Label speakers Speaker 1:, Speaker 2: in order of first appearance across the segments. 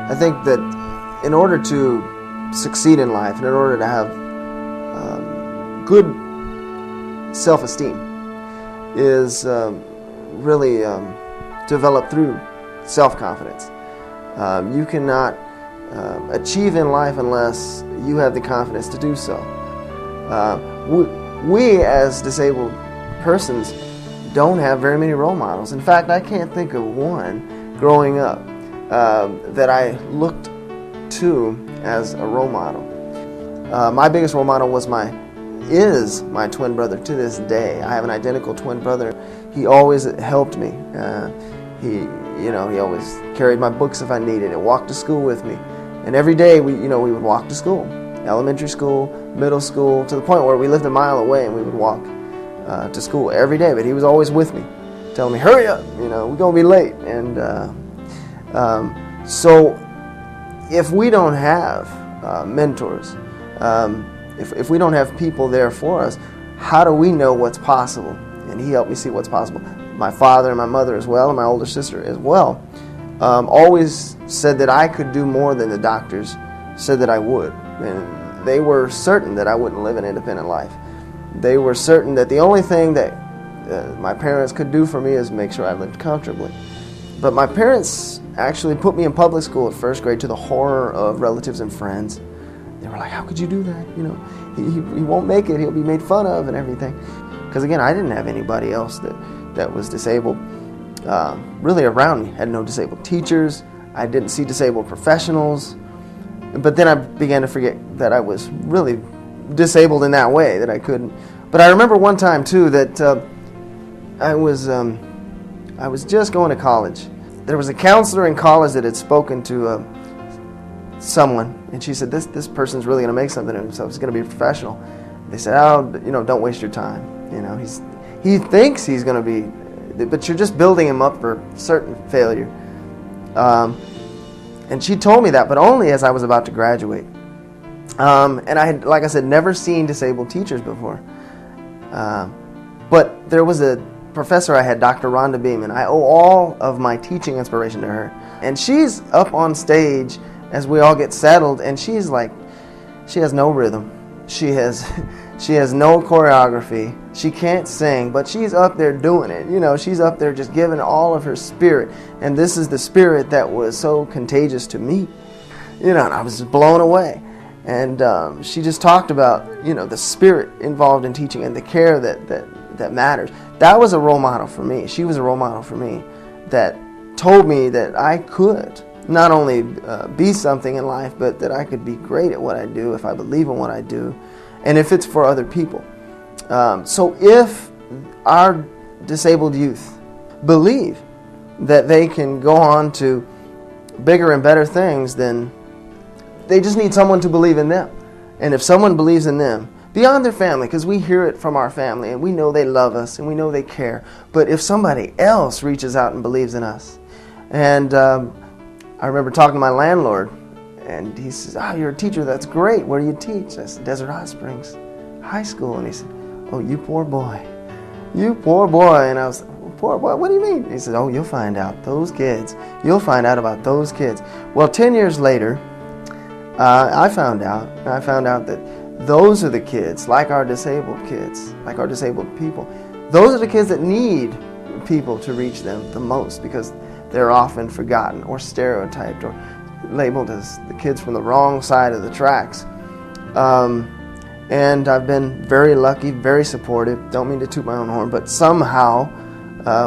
Speaker 1: I think that in order to succeed in life, and in order to have good self-esteem, is really developed through self-confidence. You cannot achieve in life unless you have the confidence to do so. We as disabled persons don't have very many role models. In fact, I can't think of one growing up that I looked to as a role model. My biggest role model is my twin brother to this day. I have an identical twin brother. He always helped me. He always carried my books if I needed it, walked to school with me. And every day we would walk to school, elementary school, middle school, to the point where we lived a mile away and we would walk to school every day. But he was always with me, telling me, hurry up, we're going to be late. And so if we don't have mentors, if we don't have people there for us, how do we know what's possible? And he helped me see what's possible. My father and my mother as well, and my older sister as well, always said that I could do more than the doctors said that I would. And they were certain that I wouldn't live an independent life. They were certain that the only thing that my parents could do for me is make sure I lived comfortably. But my parents actually put me in public school at first grade, to the horror of relatives and friends. They were like, how could you do that? He won't make it. He'll be made fun of and everything. Because again, I didn't have anybody else that was disabled really around me. I had no disabled teachers. I didn't see disabled professionals. But then I began to forget that I was really disabled in that way, that I couldn't. But I remember one time too that I was just going to college. There was a counselor in college that had spoken to someone, and she said, this person's really going to make something of himself. He's going to be a professional. They said, don't waste your time. He thinks he's going to be, but you're just building him up for certain failure. And she told me that, but only as I was about to graduate. And I had, like I said, never seen disabled teachers before. But there was a professor I had, Dr. Rhonda Beeman. I owe all of my teaching inspiration to her. And she's up on stage as we all get settled, and she's like, she has no rhythm. She has no choreography. She can't sing, but she's up there doing it. She's up there just giving all of her spirit. And this is the spirit that was so contagious to me. And I was just blown away. And she just talked about, the spirit involved in teaching and the care that matters. That was a role model for me. She was a role model for me that told me that I could not only be something in life, but that I could be great at what I do if I believe in what I do, and if it's for other people. So if our disabled youth believe that they can go on to bigger and better things, then they just need someone to believe in them. And if someone believes in them, beyond their family, because we hear it from our family, and we know they love us, and we know they care, but if somebody else reaches out and believes in us. And I remember talking to my landlord, and he says, you're a teacher, that's great. Where do you teach? I said, Desert Hot Springs High School. And he said, oh, you poor boy. You poor boy. And I was like, poor boy, what do you mean? He said, oh, you'll find out. Those kids. You'll find out about those kids. Well, 10 years later, I found out that those are the kids, like our disabled kids, like our disabled people. Those are the kids that need people to reach them the most, because they're often forgotten or stereotyped or labeled as the kids from the wrong side of the tracks. And I've been very lucky, very supportive. Don't mean to toot my own horn, but somehow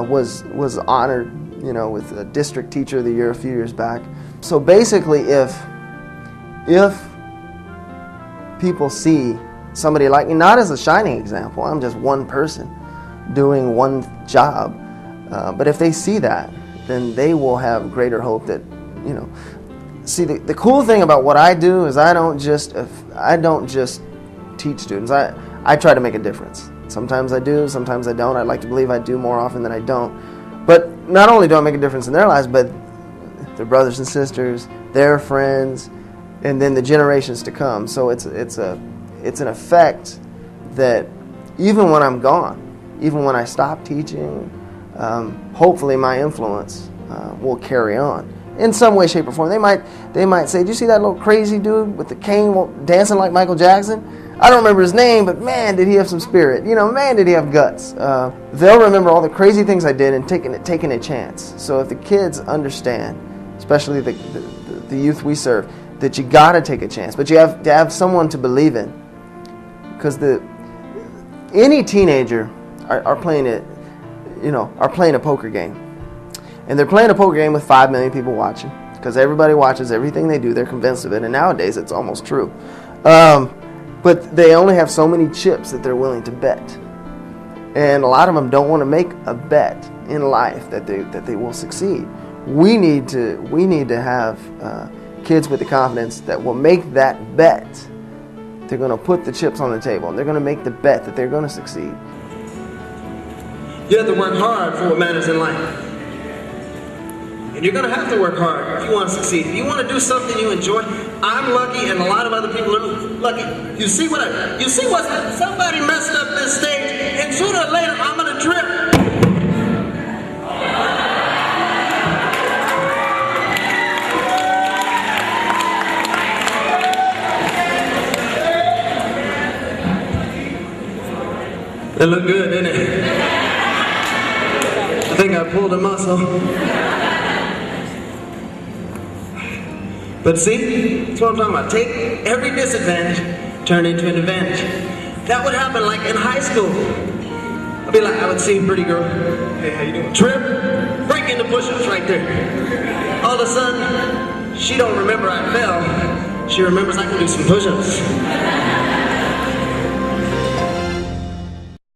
Speaker 1: was honored, with a District Teacher of the Year a few years back. So basically, if people see somebody like me, not as a shining example, I'm just one person doing one job, but if they see that, then they will have greater hope that, See, the cool thing about what I do is I don't just teach students. I try to make a difference. Sometimes I do, sometimes I don't. I'd like to believe I do more often than I don't. But not only do I make a difference in their lives, but their brothers and sisters, their friends, and then the generations to come. So it's an effect that even when I'm gone, even when I stop teaching, hopefully my influence will carry on. in some way, shape, or form. They might say, "Do you see that little crazy dude with the cane dancing like Michael Jackson? I don't remember his name, but man, did he have some spirit. Man, did he have guts." They'll remember all the crazy things I did and taking a chance. So if the kids understand, especially the youth we serve, that you got to take a chance, but you have to have someone to believe in, because any teenager are playing a poker game, and they're playing a poker game with 5 million people watching, because everybody watches everything they do. They're convinced of it, and nowadays it's almost true. But they only have so many chips that they're willing to bet, and a lot of them don't want to make a bet in life that they will succeed. We need to have kids with the confidence that will make that bet. They're going to put the chips on the table, and they're going to make the bet that they're going to succeed.
Speaker 2: You have to work hard for what matters in life. And you're going to have to work hard if you want to succeed. If you want to do something you enjoy, I'm lucky and a lot of other people are lucky. You see what's happened? Somebody messed up this stage, and sooner or later I'm going to trip. It looked good, didn't it? I think I pulled a muscle. But see, that's what I'm talking about. Take every disadvantage, turn it into an advantage. That would happen like in high school. I would see a pretty girl. Hey, how you doing? Trip, break into push-ups right there. All of a sudden, she don't remember I fell. She remembers I can do some push-ups.